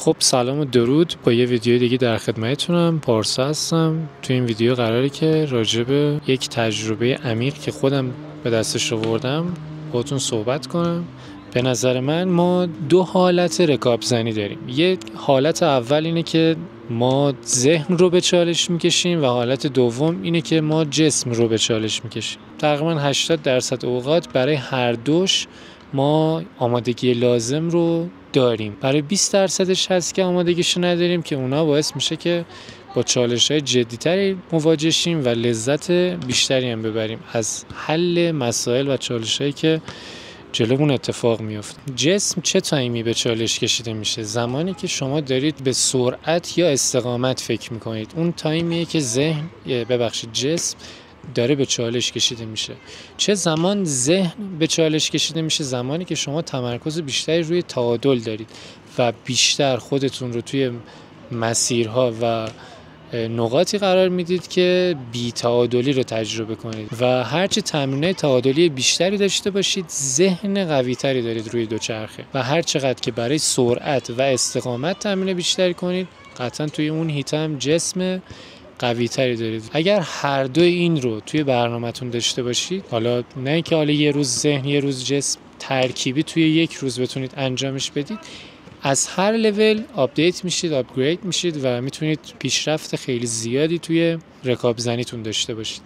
خب سلام و درود. با یه ویدیو دیگه در خدمتتونم. پارسا هستم. تو این ویدیو قراره که راجع به یک تجربه عمیق که خودم به دستش آوردم باهاتون صحبت کنم. به نظر من ما دو حالت رکاب زنی داریم. یک حالت اول اینه که ما ذهن رو به چالش میکشیم و حالت دوم اینه که ما جسم رو به چالش میکشیم. تقریبا 80% اوقات برای هر دوش ما آمادگی لازم رو داریم. برای 20% هست که آمادگیشو نداریم که اونا باعث میشه که با چالش‌های جدی‌تری مواجه شیم و لذت بیشتری هم ببریم از حل مسائل و چالش‌هایی که جلومون اتفاق میفته. جسم چه تایمی به چالش کشیده میشه؟ زمانی که شما دارید به سرعت یا استقامت فکر میکنید. اون تایمیه که جسم داره به چالش کشیده میشه. چه زمان ذهن به چالش کشیده میشه؟ زمانی که شما تمرکز بیشتری روی تعادل دارید و بیشتر خودتون رو توی مسیرها و نقاطی قرار میدید که بی تعادلی رو تجربه کنید و هرچی تمرینای تعادلی بیشتری داشته باشید ذهن قوی تری دارید روی دوچرخه و هر چقدر که برای سرعت و استقامت تمرین بیشتری کنید قطعا توی اون هیتم جسم قوی تری دارید. اگر هر دو این رو توی برنامه‌تون داشته باشید، حالا نه اینکه یه روز ذهن یه روز جسم، ترکیبی توی یک روز بتونید انجامش بدید، از هر لول آپدیت میشید، آپگرید میشید و میتونید پیشرفت خیلی زیادی توی رکاب زنیتون داشته باشید.